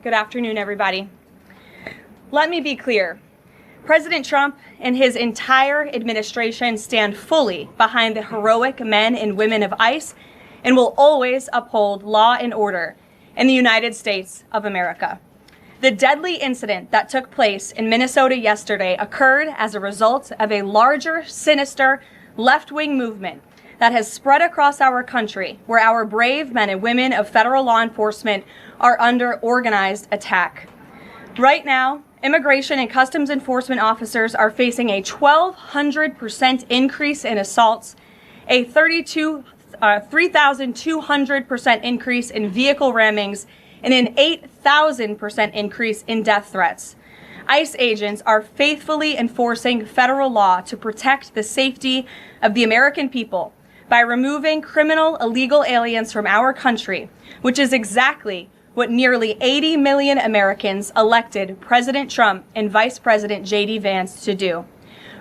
Good afternoon, everybody. Let me be clear. President Trump and his entire administration stand fully behind the heroic men and women of ICE and will always uphold law and order in the United States of America. The deadly incident that took place in Minnesota yesterday occurred as a result of a larger, sinister, left-wing movement that has spread across our country, where our brave men and women of federal law enforcement are under organized attack. Right now, Immigration and Customs Enforcement officers are facing a 1,200% increase in assaults, a 3,200% increase in vehicle rammings, and an 8,000% increase in death threats. ICE agents are faithfully enforcing federal law to protect the safety of the American people by removing criminal illegal aliens from our country, which is exactly what nearly 80 million Americans elected President Trump and Vice President J.D. Vance to do.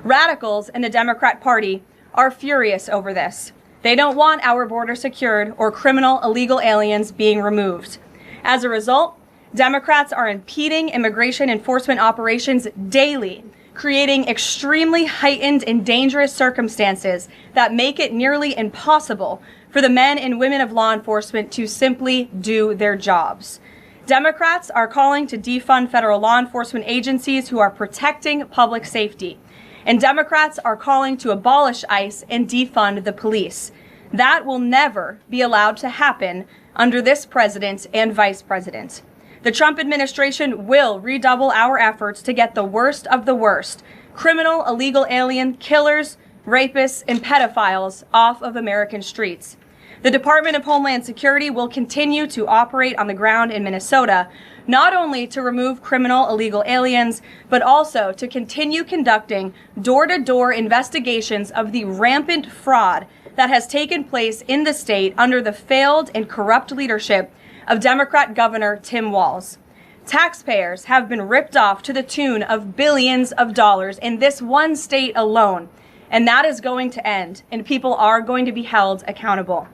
Radicals in the Democrat Party are furious over this. They don't want our border secured or criminal illegal aliens being removed. As a result, Democrats are impeding immigration enforcement operations daily, creating extremely heightened and dangerous circumstances that make it nearly impossible for the men and women of law enforcement to simply do their jobs. Democrats are calling to defund federal law enforcement agencies who are protecting public safety. And Democrats are calling to abolish ICE and defund the police. That will never be allowed to happen under this president and vice president. The Trump administration will redouble our efforts to get the worst of the worst, criminal illegal alien killers, rapists, and pedophiles off of American streets. The Department of Homeland Security will continue to operate on the ground in Minnesota, not only to remove criminal illegal aliens, but also to continue conducting door-to-door investigations of the rampant fraud that has taken place in the state under the failed and corrupt leadership of Democrat Governor Tim Walz. Taxpayers have been ripped off to the tune of billions of dollars in this one state alone, and that is going to end, and people are going to be held accountable.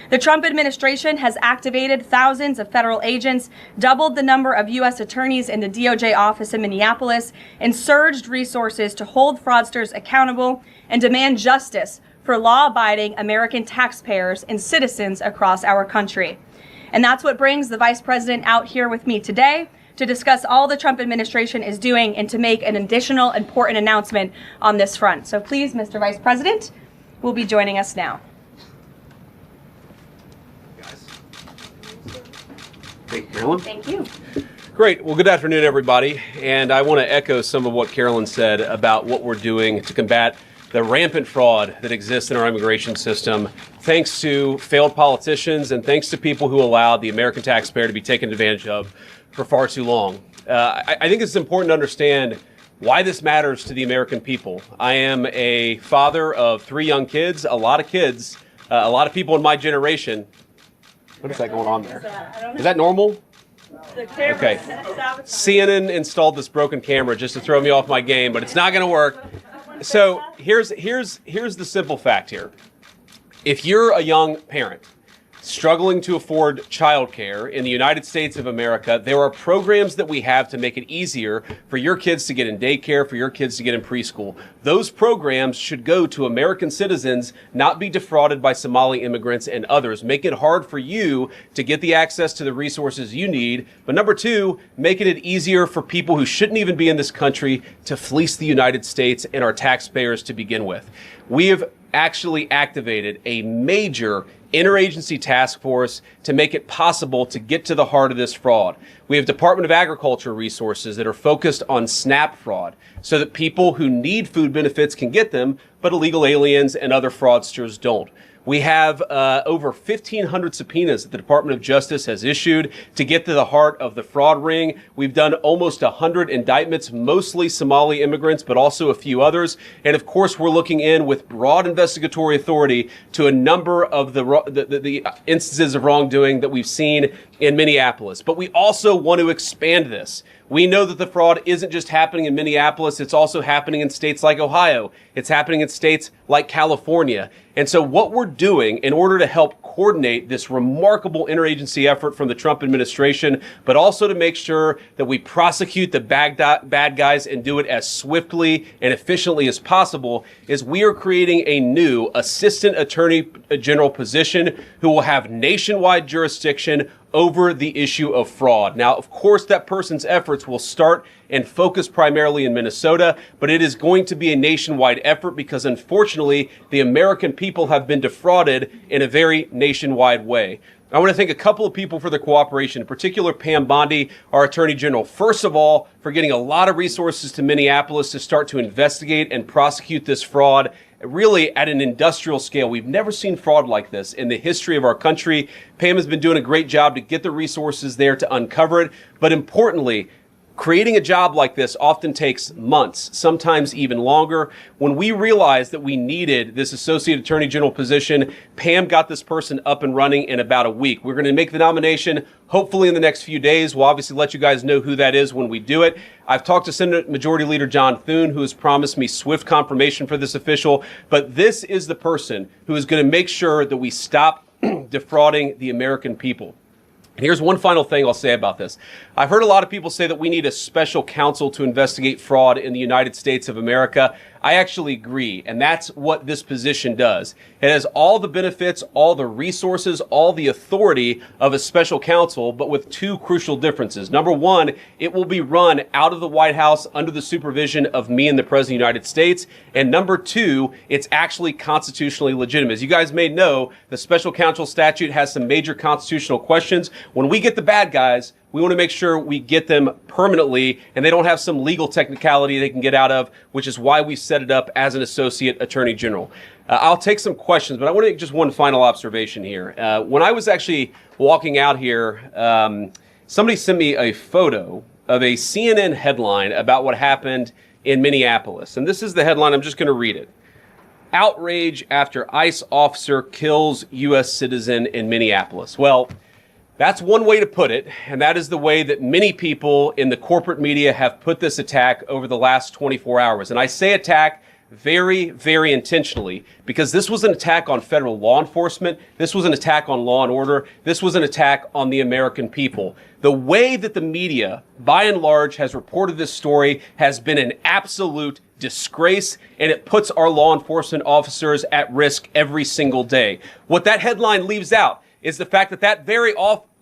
The Trump administration has activated thousands of federal agents, doubled the number of U.S. attorneys in the DOJ office in Minneapolis, and surged resources to hold fraudsters accountable and demand justice for law-abiding American taxpayers and citizens across our country. And that's what brings the Vice President out here with me today to discuss all the Trump administration is doing and to make an additional important announcement on this front. So please, Mr. Vice President, will be joining us now. Thank you, Carolyn. Thank you. Great. Well, good afternoon, everybody. And I want to echo some of what Carolyn said about what we're doing to combat the rampant fraud that exists in our immigration system, thanks to failed politicians and thanks to people who allowed the American taxpayer to be taken advantage of for far too long. I think it's important to understand why this matters to the American people. I am a father of 3 young kids, a lot of people in my generation. What is that going on there? Is that normal? Okay. CNN installed this broken camera just to throw me off my game, but it's not going to work. So here's the simple fact here. If you're a young parent struggling to afford childcare in the United States of America, there are programs that we have to make it easier for your kids to get in daycare, for your kids to get in preschool. Those programs should go to American citizens, not be defrauded by Somali immigrants and others. Make it hard for you to get the access to the resources you need. But number 2, making it easier for people who shouldn't even be in this country to fleece the United States and our taxpayers to begin with. We have actually activated a major interagency task force to make it possible to get to the heart of this fraud. We have Department of Agriculture resources that are focused on SNAP fraud so that people who need food benefits can get them, but illegal aliens and other fraudsters don't. We have over 1,500 subpoenas that the Department of Justice has issued to get to the heart of the fraud ring. We've done almost 100 indictments, mostly Somali immigrants, but also a few others. And of course, we're looking in with broad investigatory authority to a number of the instances of wrongdoing that we've seen in Minneapolis, but we also want to expand this. We know that the fraud isn't just happening in Minneapolis, it's also happening in states like Ohio. It's happening in states like California. And so what we're doing in order to help coordinate this remarkable interagency effort from the Trump administration, but also to make sure that we prosecute the bad guys and do it as swiftly and efficiently as possible, is we are creating a new Assistant Attorney General position who will have nationwide jurisdiction over the issue of fraud. Now, of course, that person's efforts will start and focus primarily in Minnesota, but it is going to be a nationwide effort because, unfortunately, the American people have been defrauded in a very nationwide way. I want to thank a couple of people for their cooperation, in particular Pam Bondi, our Attorney General, first of all, for getting a lot of resources to Minneapolis to start to investigate and prosecute this fraud really at an industrial scale. We've never seen fraud like this in the history of our country. Pam has been doing a great job to get the resources there to uncover it. But importantly, creating a job like this often takes months, sometimes even longer. When we realized that we needed this Associate Attorney General position, Pam got this person up and running in about a week. We're going to make the nomination hopefully in the next few days. We'll obviously let you guys know who that is when we do it. I've talked to Senate Majority Leader John Thune, who has promised me swift confirmation for this official. But this is the person who is going to make sure that we stop defrauding the American people. And here's one final thing I'll say about this. I've heard a lot of people say that we need a special counsel to investigate fraud in the United States of America. I actually agree, and that's what this position does. It has all the benefits, all the resources, all the authority of a special counsel, but with two crucial differences. Number one, it will be run out of the White House under the supervision of me and the President of the United States. And number two, it's actually constitutionally legitimate. As you guys may know, the special counsel statute has some major constitutional questions. When we get the bad guys, we want to make sure we get them permanently and they don't have some legal technicality they can get out of, which is why we set it up as an Associate Attorney General. I'll take some questions, but I want to make just one final observation here. When I was actually walking out here, somebody sent me a photo of a CNN headline about what happened in Minneapolis. And this is the headline. I'm just going to read it. Outrage after ICE officer kills U.S. citizen in Minneapolis. Well, that's one way to put it, and that is the way that many people in the corporate media have put this attack over the last 24 hours. And I say attack very, very intentionally because this was an attack on federal law enforcement. This was an attack on law and order. This was an attack on the American people. The way that the media, by and large, has reported this story has been an absolute disgrace, and it puts our law enforcement officers at risk every single day. What that headline leaves out is the fact that that very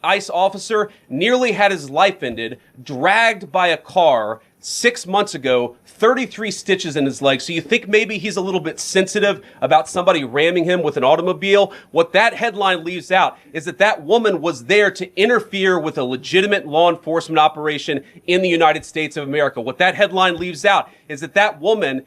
ICE officer nearly had his life ended, dragged by a car 6 months ago, 33 stitches in his leg. So you think maybe he's a little bit sensitive about somebody ramming him with an automobile? What that headline leaves out is that that woman was there to interfere with a legitimate law enforcement operation in the United States of America. What that headline leaves out is that that woman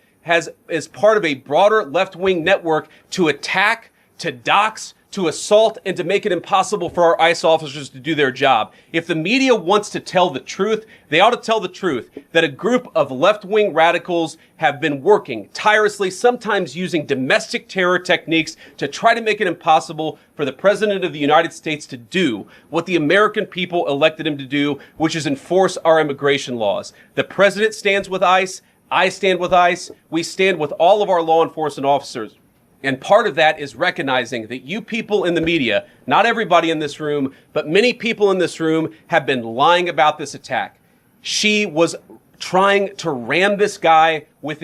is part of a broader left-wing network to attack, to dox, to assault, and to make it impossible for our ICE officers to do their job. If the media wants to tell the truth, they ought to tell the truth that a group of left-wing radicals have been working tirelessly, sometimes using domestic terror techniques to try to make it impossible for the President of the United States to do what the American people elected him to do, which is enforce our immigration laws. The President stands with ICE. I stand with ICE. We stand with all of our law enforcement officers. And part of that is recognizing that you people in the media, not everybody in this room, but many people in this room have been lying about this attack. She was trying to ram this guy with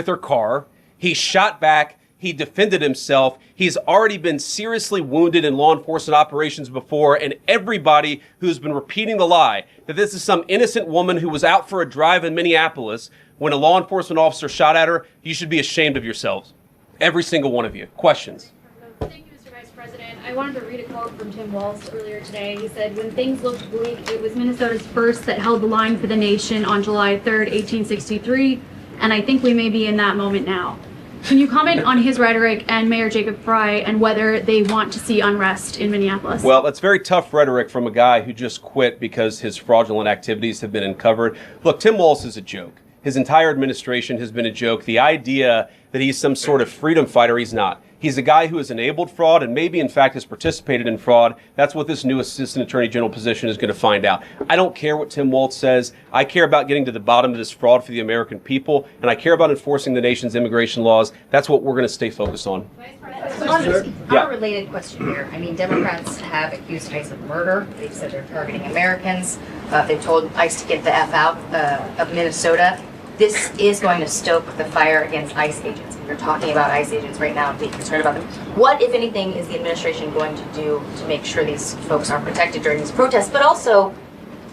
her car. He shot back. He defended himself. He's already been seriously wounded in law enforcement operations before. And everybody who's been repeating the lie that this is some innocent woman who was out for a drive in Minneapolis when a law enforcement officer shot at her, you should be ashamed of yourselves. Every single one of you. Questions? Thank you, Mr. Vice President. I wanted to read a quote from Tim Walz earlier today. He said, "When things looked bleak, it was Minnesota's first that held the line for the nation on July 3rd, 1863, and I think we may be in that moment now." Can you comment on his rhetoric and Mayor Jacob Fry and whether they want to see unrest in Minneapolis? Well, that's very tough rhetoric from a guy who just quit because his fraudulent activities have been uncovered. Look, Tim Walz is a joke. His entire administration has been a joke. The idea that he's some sort of freedom fighter. He's not. He's a guy who has enabled fraud and maybe, in fact, has participated in fraud. That's what this new Assistant Attorney General position is going to find out. I don't care what Tim Walz says. I care about getting to the bottom of this fraud for the American people, and I care about enforcing the nation's immigration laws. That's what we're going to stay focused on. On a related question here, I mean, Democrats have accused ICE of murder. They've said they're targeting Americans. They've told ICE to get the F out of Minnesota. This is going to stoke the fire against ICE agents. You're talking about ICE agents right now and being concerned about them. What, if anything, is the administration going to do to make sure these folks are protected during these protests? But also,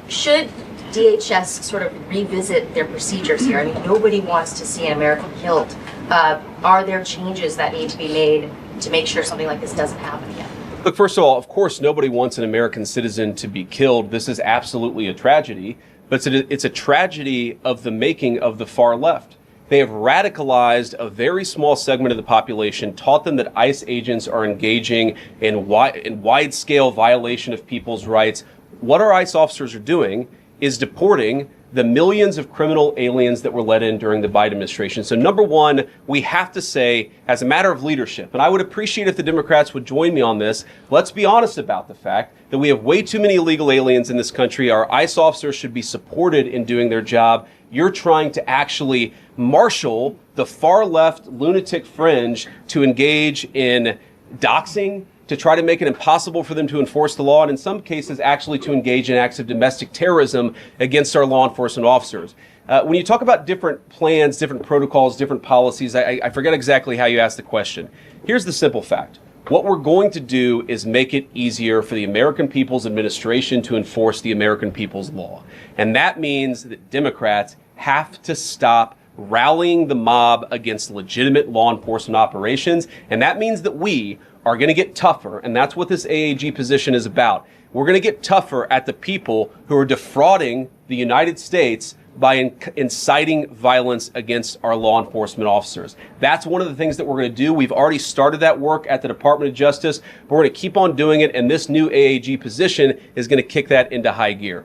should DHS sort of revisit their procedures here? I mean, nobody wants to see an American killed. Are there changes that need to be made to make sure something like this doesn't happen again? Look, first of all, of course, nobody wants an American citizen to be killed. This is absolutely a tragedy, but it's a tragedy of the making of the far left. They have radicalized a very small segment of the population, taught them that ICE agents are engaging in wide-scale violation of people's rights. What our ICE officers are doing is deporting the millions of criminal aliens that were let in during the Biden administration. So number one, we have to say, as a matter of leadership, and I would appreciate if the Democrats would join me on this, let's be honest about the fact that we have way too many illegal aliens in this country. Our ICE officers should be supported in doing their job. You're trying to actually marshal the far left lunatic fringe to engage in doxing, to try to make it impossible for them to enforce the law, and in some cases actually to engage in acts of domestic terrorism against our law enforcement officers. When you talk about different plans, different protocols, different policies, I forget exactly how you asked the question. Here's the simple fact. What we're going to do is make it easier for the American people's administration to enforce the American people's law. And that means that Democrats have to stop rallying the mob against legitimate law enforcement operations. And that means that we are going to get tougher, and that's what this AAG position is about. We're going to get tougher at the people who are defrauding the United States by inciting violence against our law enforcement officers. That's one of the things that we're going to do. We've already started that work at the Department of Justice, but we're going to keep on doing it, and this new AAG position is going to kick that into high gear.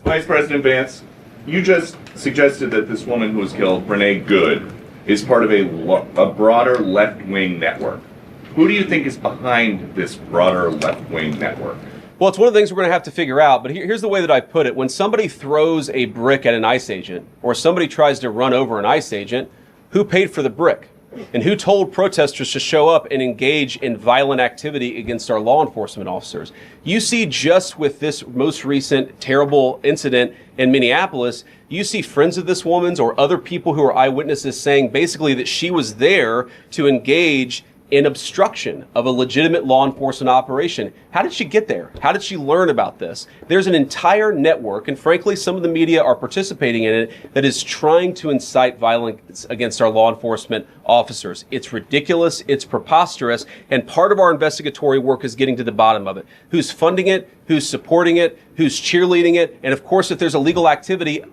Vice President Vance, you just suggested that this woman who was killed, Renee Good, is part of a broader left-wing network. Who do you think is behind this broader left-wing network? Well, it's one of the things we're going to have to figure out, but here's the way that I put it. When somebody throws a brick at an ICE agent, or somebody tries to run over an ICE agent, who paid for the brick? And who told protesters to show up and engage in violent activity against our law enforcement officers? You see, just with this most recent terrible incident in Minneapolis, you see friends of this woman's or other people who are eyewitnesses saying basically that she was there to engage in obstruction of a legitimate law enforcement operation. How did she get there? How did she learn about this? There's an entire network, and frankly, some of the media are participating in it, that is trying to incite violence against our law enforcement officers. It's ridiculous, it's preposterous, and part of our investigatory work is getting to the bottom of it. Who's funding it? Who's supporting it? Who's cheerleading it? And of course, if there's illegal activity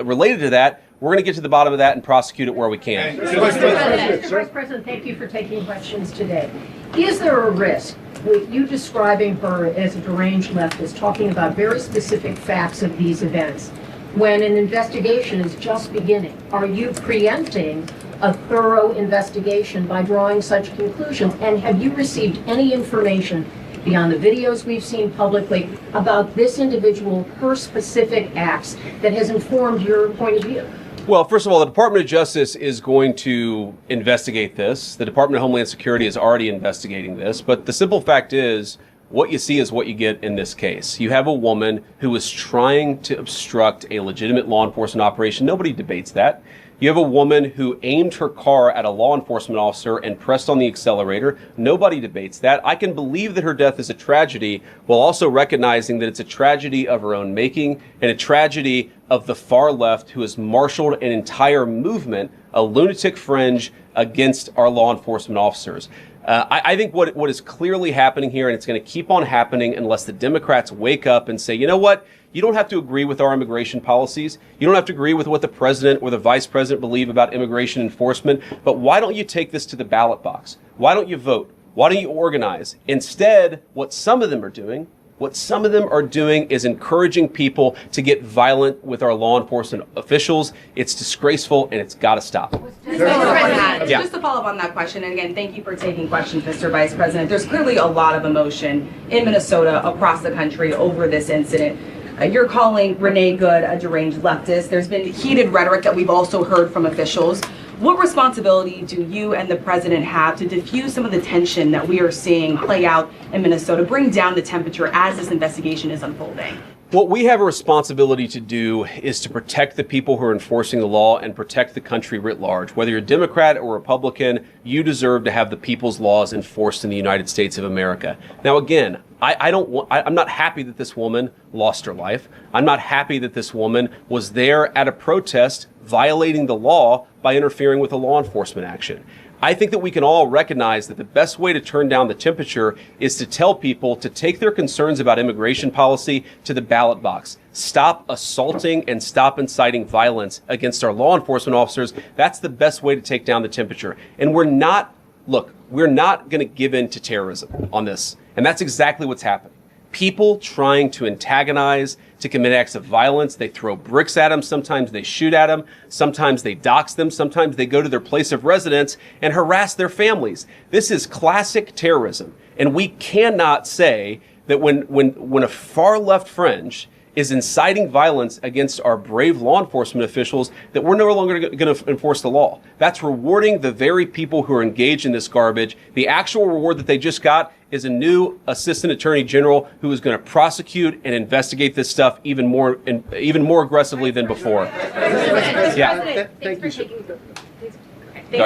related to that, we're going to get to the bottom of that and prosecute it where we can. Vice President, thank you for taking questions today. Is there a risk with you describing her as a deranged leftist, talking about very specific facts of these events, when an investigation is just beginning? Are you preempting a thorough investigation by drawing such conclusions? And have you received any information beyond the videos we've seen publicly about this individual, her specific acts, that has informed your point of view? Well, first of all, the Department of Justice is going to investigate this. The Department of Homeland Security is already investigating this. But the simple fact is, what you see is what you get in this case. You have a woman who was trying to obstruct a legitimate law enforcement operation. Nobody debates that. You have a woman who aimed her car at a law enforcement officer and pressed on the accelerator. Nobody debates that. I can believe that her death is a tragedy, while also recognizing that it's a tragedy of her own making and a tragedy of the far left who has marshaled an entire movement, a lunatic fringe, against our law enforcement officers. I think what is clearly happening here, and it's going to keep on happening unless the Democrats wake up and say, you know what? You don't have to agree with our immigration policies. You don't have to agree with what the president or the vice president believe about immigration enforcement. But why don't you take this to the ballot box? Why don't you vote? Why don't you organize? Instead, what some of them are doing is encouraging people to get violent with our law enforcement officials. It's disgraceful, and it's got to stop. Yeah. Just to follow up on that question, and again, thank you for taking questions, Mr. Vice President. There's clearly a lot of emotion in Minnesota, across the country, over this incident. You're calling Renee Good a deranged leftist. There's been heated rhetoric that we've also heard from officials. What responsibility do you and the president have to diffuse some of the tension that we are seeing play out in Minnesota, bring down the temperature as this investigation is unfolding? What we have a responsibility to do is to protect the people who are enforcing the law and protect the country writ large. Whether you're Democrat or Republican, you deserve to have the people's laws enforced in the United States of America. Now, again, I'm not happy that this woman lost her life. I'm not happy that this woman was there at a protest violating the law by interfering with a law enforcement action. I think that we can all recognize that the best way to turn down the temperature is to tell people to take their concerns about immigration policy to the ballot box. Stop assaulting and stop inciting violence against our law enforcement officers. That's the best way to take down the temperature. And we're not going to give in to terrorism on this. And that's exactly what's happening. People trying to antagonize, to commit acts of violence. They throw bricks at them. Sometimes they shoot at them. Sometimes they dox them. Sometimes they go to their place of residence and harass their families. This is classic terrorism. And we cannot say that when a far left fringe is inciting violence against our brave law enforcement officials, that we're no longer going to enforce the law. That's rewarding the very people who are engaged in this garbage. The actual reward that they just got is a new assistant attorney general who is going to prosecute and investigate this stuff even more aggressively than before. Yeah. Thanks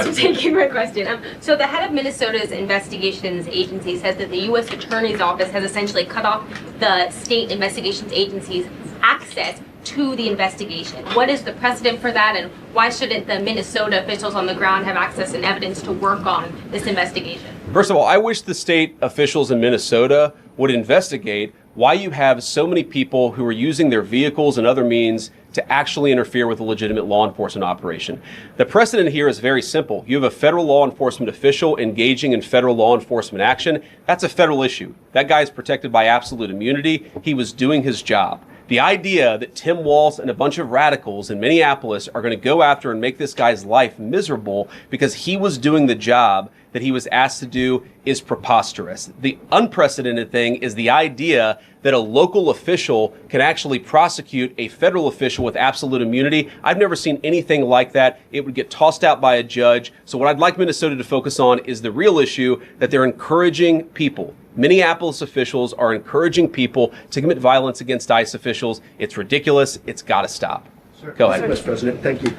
for taking my question. So the head of Minnesota's investigations agency says that the U.S. Attorney's Office has essentially cut off the state investigations agency's access to the investigation. What is the precedent for that, and why shouldn't the Minnesota officials on the ground have access and evidence to work on this investigation? First of all, I wish the state officials in Minnesota would investigate why you have so many people who are using their vehicles and other means to actually interfere with a legitimate law enforcement operation. The precedent here is very simple. You have a federal law enforcement official engaging in federal law enforcement action. That's a federal issue. That guy is protected by absolute immunity. He was doing his job. The idea that Tim Walz and a bunch of radicals in Minneapolis are going to go after and make this guy's life miserable because he was doing the job that he was asked to do is preposterous. The unprecedented thing is the idea that a local official can actually prosecute a federal official with absolute immunity. I've never seen anything like that. It would get tossed out by a judge. So what I'd like Minnesota to focus on is the real issue, that they're encouraging people. Minneapolis officials are encouraging people to commit violence against ICE officials. It's ridiculous. It's got to stop. Sir, Go ahead. Mr. President, thank you.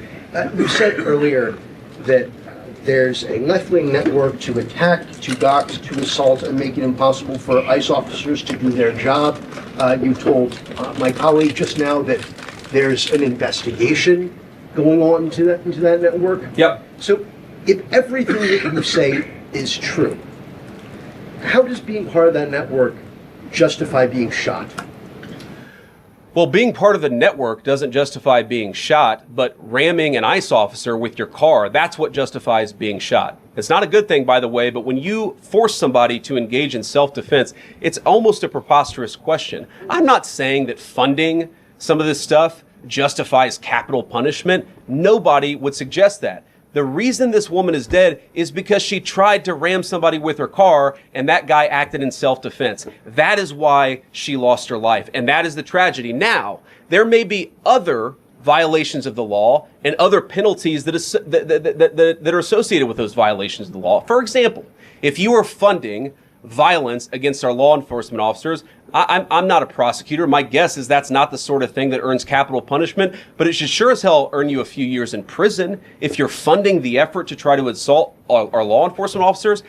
You said earlier that there's a left-wing network to attack, to dox, to assault, and make it impossible for ICE officers to do their job. You told my colleague just now that there's an investigation going on into that network. Yep. So if everything that you say is true, how does being part of that network justify being shot? Well, being part of the network doesn't justify being shot, but ramming an ICE officer with your car, that's what justifies being shot. It's not a good thing, by the way, but when you force somebody to engage in self-defense, it's almost a preposterous question. I'm not saying that funding some of this stuff justifies capital punishment. Nobody would suggest that. The reason this woman is dead is because she tried to ram somebody with her car and that guy acted in self-defense. That is why she lost her life. And that is the tragedy. Now, there may be other violations of the law and other penalties that are associated with those violations of the law. For example, if you are funding violence against our law enforcement officers, I'm not a prosecutor. My guess is that's not the sort of thing that earns capital punishment, but it should sure as hell earn you a few years in prison if you're funding the effort to try to assault our law enforcement officers.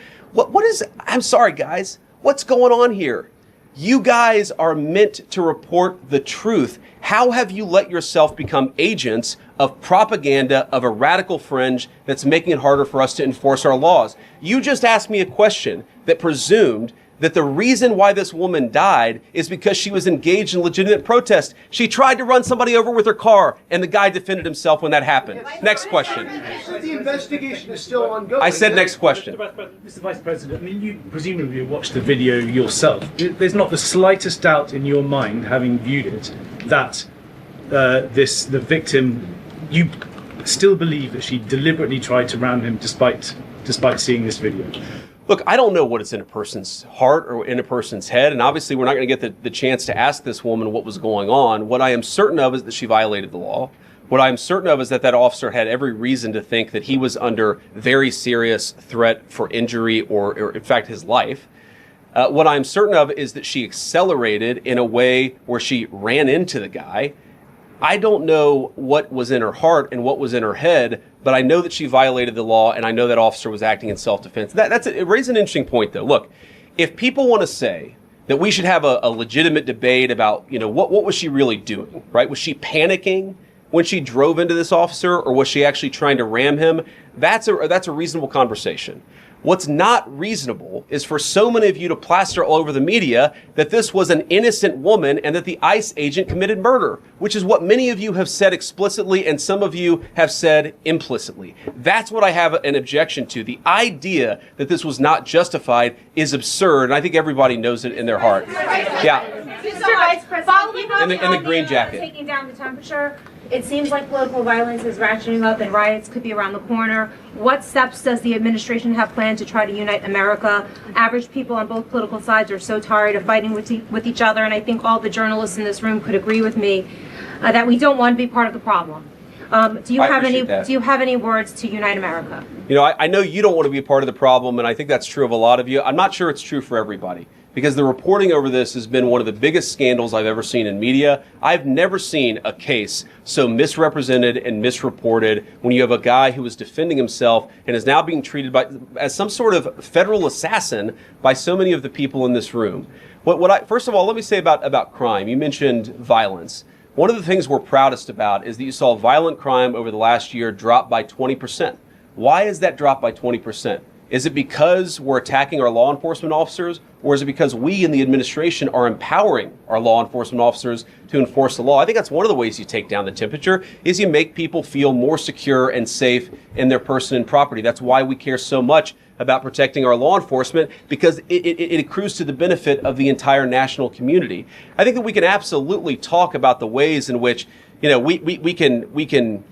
I'm sorry, guys. What's going on here? You guys are meant to report the truth. How have you let yourself become agents of propaganda of a radical fringe that's making it harder for us to enforce our laws? You just asked me a question that presumed that the reason why this woman died is because she was engaged in legitimate protest. She tried to run somebody over with her car, and the guy defended himself when that happened. Next question. The investigation is still ongoing. I said next question. Mr. Vice President, I mean, you presumably watched the video yourself. There's not the slightest doubt in your mind, having viewed it, that the victim, you still believe that she deliberately tried to ram him despite seeing this video? Look, I don't know what is in a person's heart or in a person's head, and obviously we're not going to get the chance to ask this woman what was going on. What I am certain of is that she violated the law. What I'm certain of is that officer had every reason to think that he was under very serious threat for injury or in fact, his life. What I'm certain of is that she accelerated in a way where she ran into the guy. I don't know what was in her heart and what was in her head, but I know that she violated the law, and I know that officer was acting in self-defense. It raises an interesting point, though. Look, if people want to say that we should have a legitimate debate about, what was she really doing, right? Was she panicking when she drove into this officer, or was she actually trying to ram him? That's a reasonable conversation. What's not reasonable is for so many of you to plaster all over the media that this was an innocent woman and that the ICE agent committed murder, which is what many of you have said explicitly and some of you have said implicitly. That's what I have an objection to. The idea that this was not justified is absurd, and I think everybody knows it in their heart. Yeah. Mr. Vice President, in the green jacket. Taking down the temperature, it seems like political violence is ratcheting up and riots could be around the corner. What steps does the administration have planned to try to unite America? Average people on both political sides are so tired of fighting with each other, and I think all the journalists in this room could agree with me that we don't want to be part of the problem. Do you have any words to unite America? I know you don't want to be a part of the problem, and I think that's true of a lot of you. I'm not sure it's true for everybody, because the reporting over this has been one of the biggest scandals I've ever seen in media. I've never seen a case so misrepresented and misreported when you have a guy who is defending himself and is now being treated as some sort of federal assassin by so many of the people in this room. First of all, let me say about crime. You mentioned violence. One of the things we're proudest about is that you saw violent crime over the last year drop by 20%. Why is that drop by 20%? Is it because we're attacking our law enforcement officers, or is it because we in the administration are empowering our law enforcement officers to enforce the law? I think that's one of the ways you take down the temperature, is you make people feel more secure and safe in their person and property. That's why we care so much about protecting our law enforcement, because it accrues to the benefit of the entire national community. I think that we can absolutely talk about the ways in which, we can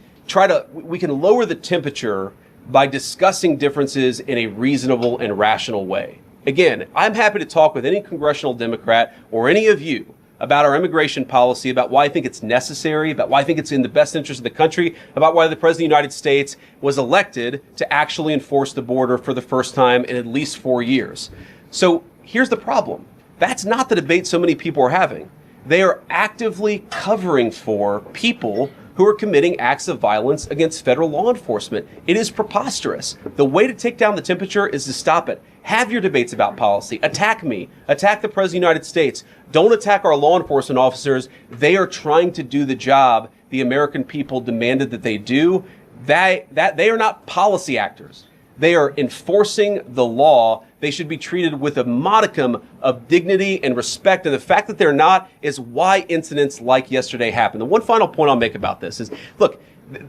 lower the temperature by discussing differences in a reasonable and rational way. Again, I'm happy to talk with any congressional Democrat or any of you about our immigration policy, about why I think it's necessary, about why I think it's in the best interest of the country, about why the President of the United States was elected to actually enforce the border for the first time in at least 4 years. So here's the problem. That's not the debate so many people are having. They are actively covering for people who are committing acts of violence against federal law enforcement. It is preposterous. The way to take down the temperature is to stop it. Have your debates about policy. Attack me. Attack the President of the United States. Don't attack our law enforcement officers. They are trying to do the job the American people demanded that they do. They are not policy actors. They are enforcing the law. They should be treated with a modicum of dignity and respect. And the fact that they're not is why incidents like yesterday happened. The one final point I'll make about this is, look,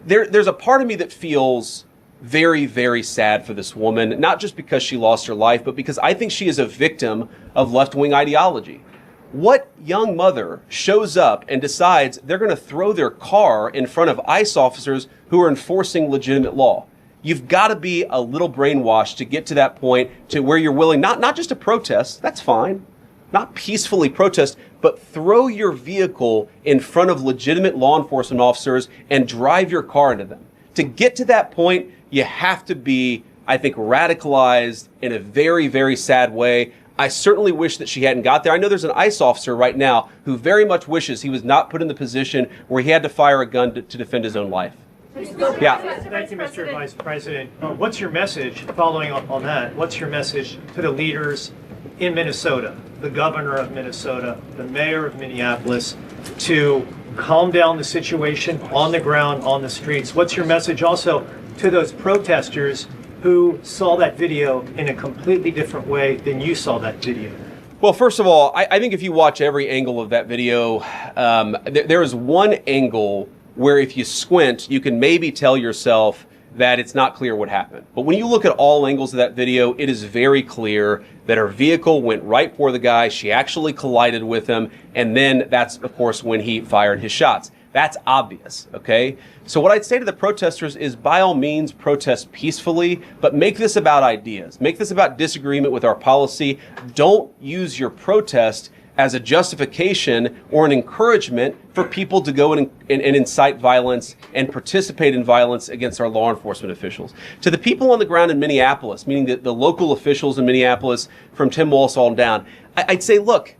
there's a part of me that feels very, very sad for this woman, not just because she lost her life, but because I think she is a victim of left-wing ideology. What young mother shows up and decides they're going to throw their car in front of ICE officers who are enforcing legitimate law? You've got to be a little brainwashed to get to that point to where you're willing not just to protest, that's fine, not peacefully protest, but throw your vehicle in front of legitimate law enforcement officers and drive your car into them. To get to that point, you have to be, I think, radicalized in a very, very sad way. I certainly wish that she hadn't got there. I know there's an ICE officer right now who very much wishes he was not put in the position where he had to fire a gun to defend his own life. Yeah. Thank you, Mr. Vice President. What's your message, following up on that, what's your message to the leaders in Minnesota, the governor of Minnesota, the mayor of Minneapolis, to calm down the situation on the ground, on the streets? What's your message also to those protesters who saw that video in a completely different way than you saw that video? Well, first of all, I think if you watch every angle of that video, there is one angle where if you squint, you can maybe tell yourself that it's not clear what happened. But when you look at all angles of that video, it is very clear that her vehicle went right for the guy. She actually collided with him. And then that's, of course, when he fired his shots. That's obvious, okay? So what I'd say to the protesters is, by all means, protest peacefully, but make this about ideas. Make this about disagreement with our policy. Don't use your protest as a justification or an encouragement for people to go and incite violence and participate in violence against our law enforcement officials. To the people on the ground in Minneapolis, meaning the local officials in Minneapolis from Tim Walz on down, I'd say, look,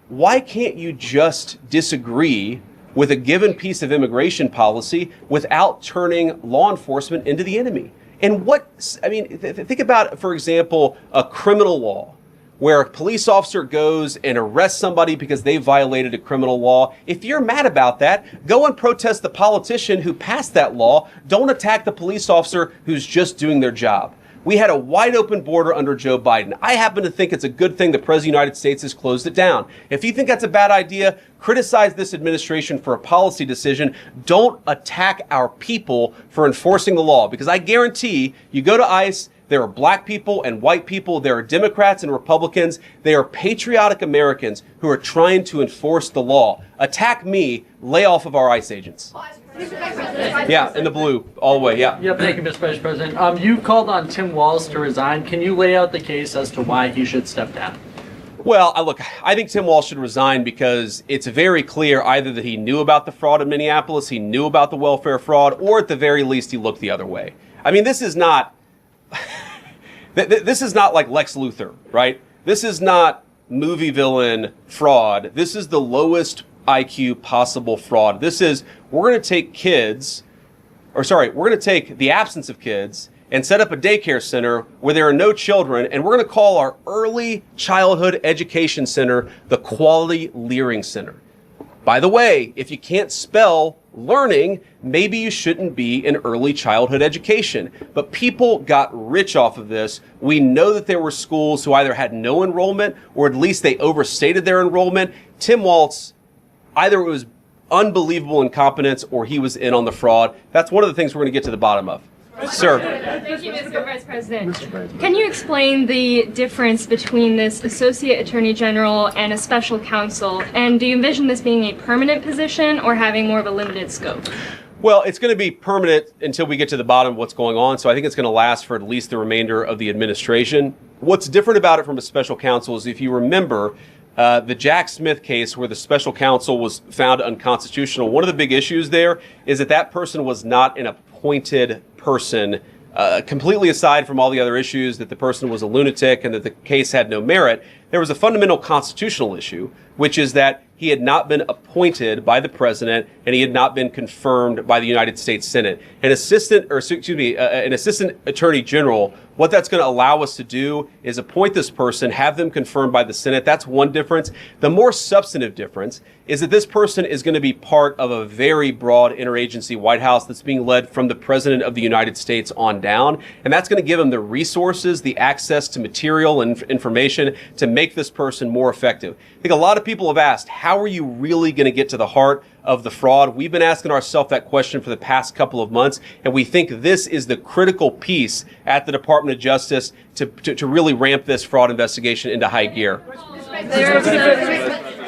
why can't you just disagree with a given piece of immigration policy without turning law enforcement into the enemy? And think about, for example, a criminal law where a police officer goes and arrests somebody because they violated a criminal law. If you're mad about that, go and protest the politician who passed that law. Don't attack the police officer who's just doing their job. We had a wide open border under Joe Biden. I happen to think it's a good thing the President of the United States has closed it down. If you think that's a bad idea, criticize this administration for a policy decision. Don't attack our people for enforcing the law, because I guarantee you go to ICE, there are black people and white people, there are Democrats and Republicans, they are patriotic Americans who are trying to enforce the law. Attack me, lay off of our ICE agents. Yeah, in the blue, all the way, yeah. Yep, thank you, Mr. Vice President. You called on Tim Walz to resign. Can you lay out the case as to why he should step down? Well, look, I think Tim Walz should resign because it's very clear either that he knew about the fraud in Minneapolis, he knew about the welfare fraud, or at the very least he looked the other way. I mean, this is not this is not like Lex Luthor, right? This is not movie villain fraud. This is the lowest IQ possible fraud. This is, we're going to take we're going to take the absence of kids and set up a daycare center where there are no children, and we're going to call our early childhood education center the Quality Learning Center. By the way, if you can't spell learning, maybe you shouldn't be in early childhood education. But people got rich off of this. We know that there were schools who either had no enrollment or at least they overstated their enrollment. Tim Walz, either it was unbelievable incompetence or he was in on the fraud. That's one of the things we're going to get to the bottom of. Sir. Thank you, Mr. Vice President. Can you explain the difference between this Associate Attorney General and a special counsel? And do you envision this being a permanent position or having more of a limited scope? Well, it's going to be permanent until we get to the bottom of what's going on. So I think it's going to last for at least the remainder of the administration. What's different about it from a special counsel is, if you remember, the Jack Smith case where the special counsel was found unconstitutional, one of the big issues there is that that person was not an appointed person, completely aside from all the other issues that the person was a lunatic and that the case had no merit. There was a fundamental constitutional issue, which is that he had not been appointed by the president and he had not been confirmed by the United States Senate. An assistant attorney general, what that's going to allow us to do is appoint this person, have them confirmed by the Senate. That's one difference. The more substantive difference is that this person is going to be part of a very broad interagency White House that's being led from the President of the United States on down. And that's going to give him the resources, the access to material and information to make this person more effective. I think a lot of people have asked, how are you really going to get to the heart of the fraud? We've been asking ourselves that question for the past couple of months, and we think this is the critical piece at the Department of Justice to really ramp this fraud investigation into high gear.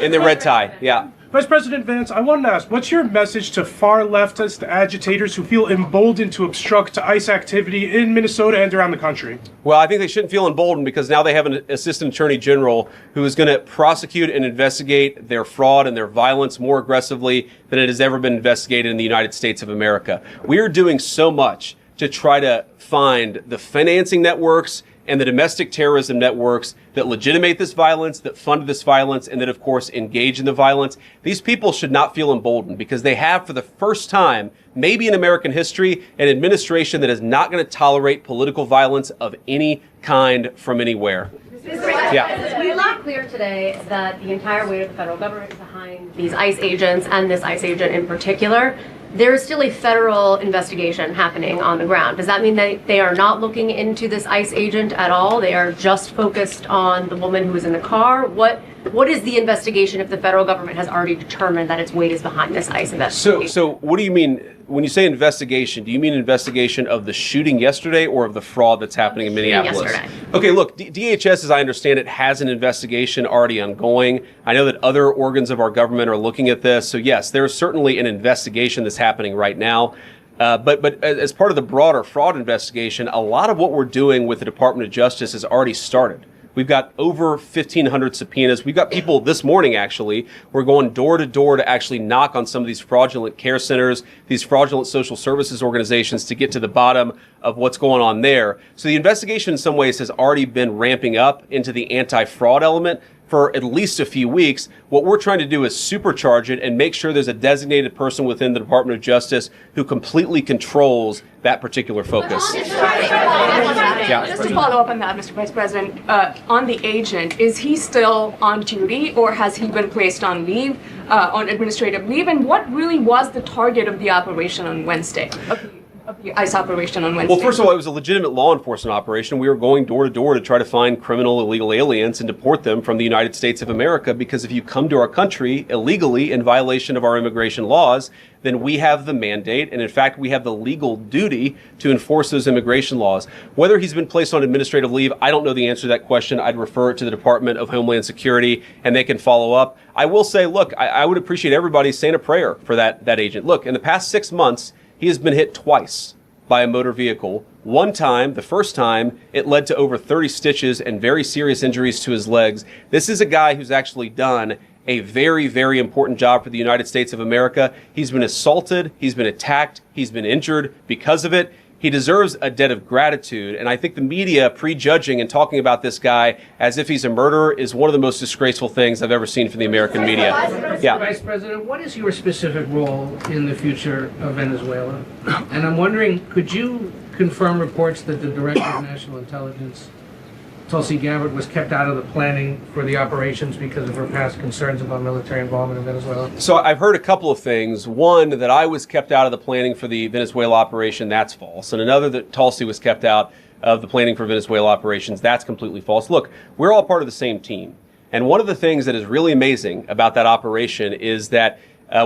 In the red tie, yeah. Vice President Vance, I wanted to ask, what's your message to far leftist agitators who feel emboldened to obstruct ICE activity in Minnesota and around the country? Well, I think they shouldn't feel emboldened because now they have an assistant attorney general who is going to prosecute and investigate their fraud and their violence more aggressively than it has ever been investigated in the United States of America. We are doing so much to try to find the financing networks and the domestic terrorism networks that legitimate this violence, that fund this violence, and that, of course, engage in the violence. These people should not feel emboldened because they have, for the first time, maybe in American history, an administration that is not going to tolerate political violence of any kind from anywhere. Yeah. It's not clear today that the entire weight of the federal government is behind these ICE agents and this ICE agent in particular. There is still a federal investigation happening on the ground. Does that mean that they are not looking into this ICE agent at all? They are just focused on the woman who was in the car? What What is the investigation if the federal government has already determined that its weight is behind this ICE investigation? So what do you mean when you say investigation? Do you mean investigation of the shooting yesterday or of the fraud that's happening in Minneapolis? Yesterday. Okay, look, DHS, as I understand it, has an investigation already ongoing. I know that other organs of our government are looking at this. So yes, there is certainly an investigation that's happening right now. But as part of the broader fraud investigation, a lot of what we're doing with the Department of Justice has already started. We've got over 1,500 subpoenas. We've got people this morning, actually. We're going door to door to actually knock on some of these fraudulent care centers, these fraudulent social services organizations to get to the bottom of what's going on there. So the investigation in some ways has already been ramping up into the anti-fraud element for at least a few weeks. What we're trying to do is supercharge it and make sure there's a designated person within the Department of Justice who completely controls that particular focus. Just to follow up on that, Mr. Vice President, on the agent, is he still on duty or has he been placed on leave, on administrative leave? And what really was the target of the operation on Wednesday? Of the ICE operation on Wednesday? Well, first of all, it was a legitimate law enforcement operation. We were going door to door to try to find criminal illegal aliens and deport them from the United States of America, because if you come to our country illegally in violation of our immigration laws, then we have the mandate, and in fact, we have the legal duty to enforce those immigration laws. Whether he's been placed on administrative leave, I don't know the answer to that question. I'd refer it to the Department of Homeland Security, and they can follow up. I will say, look, I would appreciate everybody saying a prayer for that agent. Look, in the past 6 months, he has been hit twice by a motor vehicle. One time, the first time, it led to over 30 stitches and very serious injuries to his legs. This is a guy who's actually done a very, very important job for the United States of America. He's been assaulted, he's been attacked, he's been injured because of it. He deserves a debt of gratitude, and I think the media prejudging and talking about this guy as if he's a murderer is one of the most disgraceful things I've ever seen from the American media. Yeah. Vice President, what is your specific role in the future of Venezuela? And I'm wondering, could you confirm reports that the Director of National Intelligence, Tulsi Gabbard, was kept out of the planning for the operations because of her past concerns about military involvement in Venezuela? So I've heard a couple of things. One, that I was kept out of the planning for the Venezuela operation. That's false. And another, that Tulsi was kept out of the planning for Venezuela operations. That's completely false. Look, we're all part of the same team. And one of the things that is really amazing about that operation is that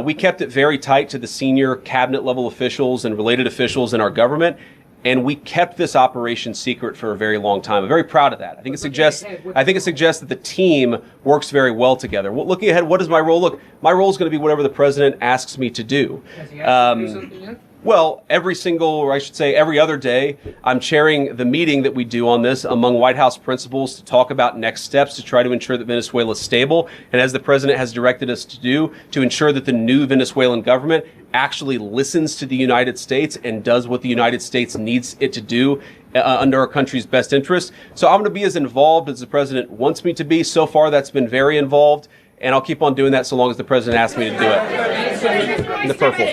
we kept it very tight to the senior cabinet level officials and related officials in our government. And we kept this operation secret for a very long time. I'm very proud of that. I think it suggests that the team works very well together. Well, looking ahead, what is my role? Look, my role is going to be whatever the president asks me to do. Has he asked you to do something yet? Well, every other day, I'm chairing the meeting that we do on this among White House principals to talk about next steps to try to ensure that Venezuela is stable. And as the president has directed us to do, to ensure that the new Venezuelan government actually listens to the United States and does what the United States needs it to do under our country's best interest. So I'm going to be as involved as the president wants me to be. So far, that's been very involved. And I'll keep on doing that so long as the president asks me to do it. In the purple.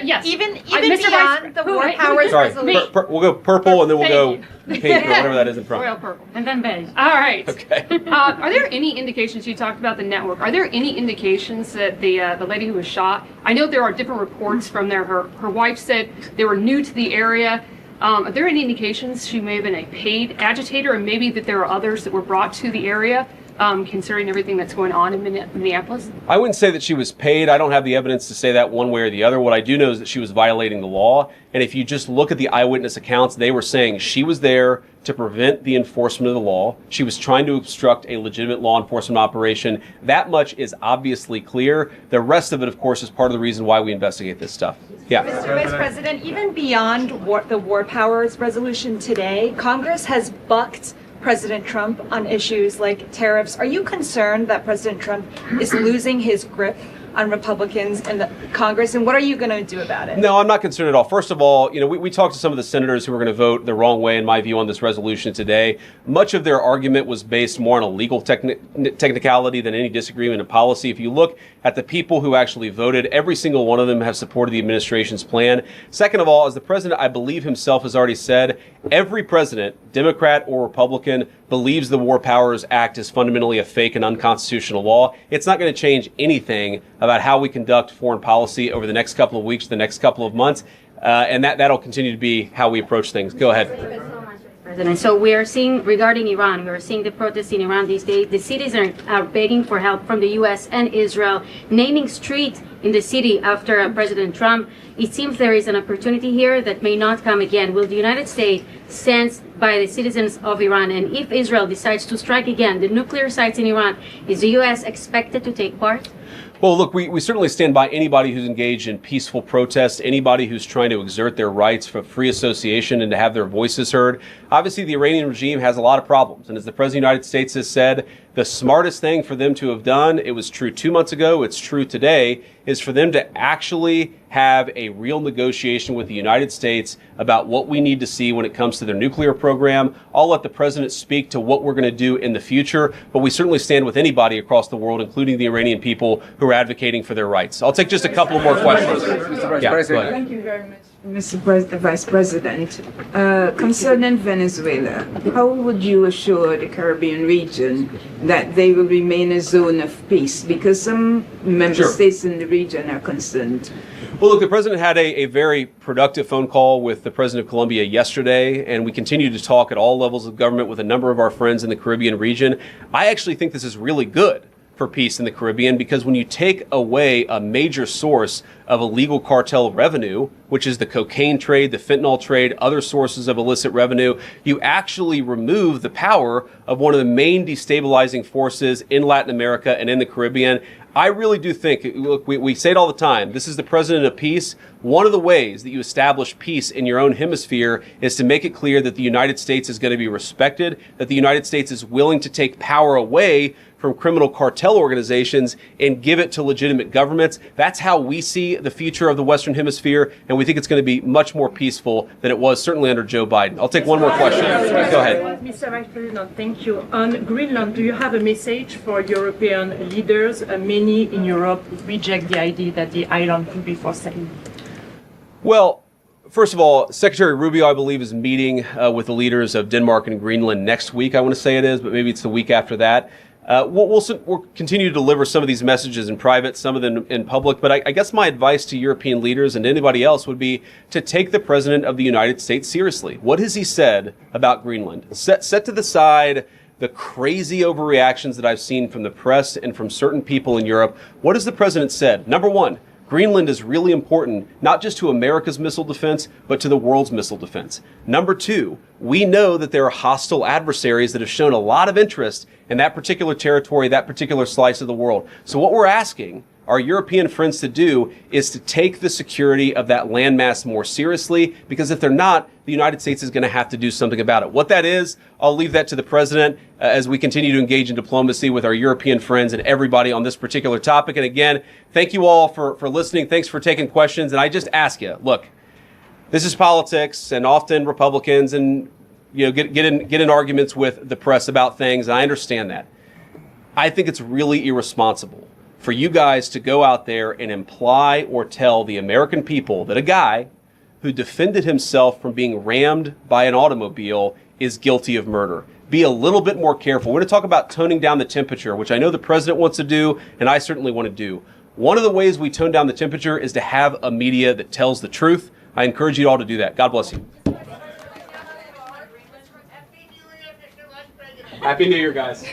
Yes. Even beyond the war powers Sorry, resolution. we'll go purple and then we'll go pink or whatever that is in front. Royal purple. And then beige. All right. Okay. Are there any indications, you talked about the network, are there any indications that the lady who was shot, I know there are different reports from there, her wife said they were new to the area. Are there any indications she may have been a paid agitator, and maybe that there are others that were brought to the area? Considering everything that's going on in Minneapolis? I wouldn't say that she was paid. I don't have the evidence to say that one way or the other. What I do know is that she was violating the law. And if you just look at the eyewitness accounts, they were saying she was there to prevent the enforcement of the law. She was trying to obstruct a legitimate law enforcement operation. That much is obviously clear. The rest of it, of course, is part of the reason why we investigate this stuff. Yeah. Mr. Vice President, even beyond the war powers resolution today, Congress has bucked President Trump on issues like tariffs. Are you concerned that President Trump is losing his grip on Republicans in the Congress, and what are you going to do about it? No, I'm not concerned at all. First of all, we talked to some of the senators who were going to vote the wrong way, in my view, on this resolution today. Much of their argument was based more on a legal technicality than any disagreement in policy. If you look at the people who actually voted, every single one of them have supported the administration's plan. Second of all, as the president, I believe himself, has already said, every president, Democrat or Republican, believes the War Powers Act is fundamentally a fake and unconstitutional law. It's not going to change anything about how we conduct foreign policy over the next couple of weeks, the next couple of months, and that'll continue to be how we approach things. Go ahead. President. So we are seeing, regarding Iran, we are seeing the protests in Iran these days. The citizens are begging for help from the U.S. and Israel, naming streets in the city after President Trump. It seems there is an opportunity here that may not come again. Will the United States, sensed by the citizens of Iran, and if Israel decides to strike again the nuclear sites in Iran, is the U.S. expected to take part? Well, look, we certainly stand by anybody who's engaged in peaceful protest, anybody who's trying to exert their rights for free association and to have their voices heard. Obviously, the Iranian regime has a lot of problems. And as the President of the United States has said, the smartest thing for them to have done, it was true 2 months ago, it's true today, is for them to actually have a real negotiation with the United States about what we need to see when it comes to their nuclear program. I'll let the President speak to what we're going to do in the future, but we certainly stand with anybody across the world, including the Iranian people who are advocating for their rights. I'll take just a couple more questions. Thank you very much, Mr. Vice President. Concerning Venezuela, how would you assure the Caribbean region that they will remain a zone of peace? Because some member states in the region are concerned. Well, look, the President had a very productive phone call with the President of Colombia yesterday, and we continue to talk at all levels of government with a number of our friends in the Caribbean region. I actually think this is really good for peace in the Caribbean, because when you take away a major source of illegal cartel revenue, which is the cocaine trade, the fentanyl trade, other sources of illicit revenue, you actually remove the power of one of the main destabilizing forces in Latin America and in the Caribbean. I really do think, look, we say it all the time, this is the President of peace. One of the ways that you establish peace in your own hemisphere is to make it clear that the United States is going to be respected, that the United States is willing to take power away from criminal cartel organizations and give it to legitimate governments. That's how we see the future of the Western Hemisphere, and we think it's going to be much more peaceful than it was certainly under Joe Biden. I'll take one more question. Go ahead. Mr. Vice President, thank you. On Greenland, do you have a message for European leaders? Many in Europe reject the idea that the island could be for sale. Well, first of all, Secretary Rubio, I believe, is meeting with the leaders of Denmark and Greenland next week. I want to say it is, but maybe it's the week after that. We'll continue to deliver some of these messages in private, some of them in public. But I guess my advice to European leaders and anybody else would be to take the President of the United States seriously. What has he said about Greenland? Set to the side the crazy overreactions that I've seen from the press and from certain people in Europe. What has the President said? Number one, Greenland is really important, not just to America's missile defense, but to the world's missile defense. Number two, we know that there are hostile adversaries that have shown a lot of interest in that particular territory, that particular slice of the world. So what we're asking our European friends to do is to take the security of that landmass more seriously, because if they're not, the United States is going to have to do something about it. What that is, I'll leave that to the President as we continue to engage in diplomacy with our European friends and everybody on this particular topic. And again, thank you all for listening. Thanks for taking questions. And I just ask you, look, this is politics, and often Republicans and get in arguments with the press about things. And I understand that. I think it's really irresponsible for you guys to go out there and imply or tell the American people that a guy who defended himself from being rammed by an automobile is guilty of murder. Be a little bit more careful. We're going to talk about toning down the temperature, which I know the President wants to do, and I certainly want to do. One of the ways we tone down the temperature is to have a media that tells the truth. I encourage you all to do that. God bless you. Happy New Year, guys.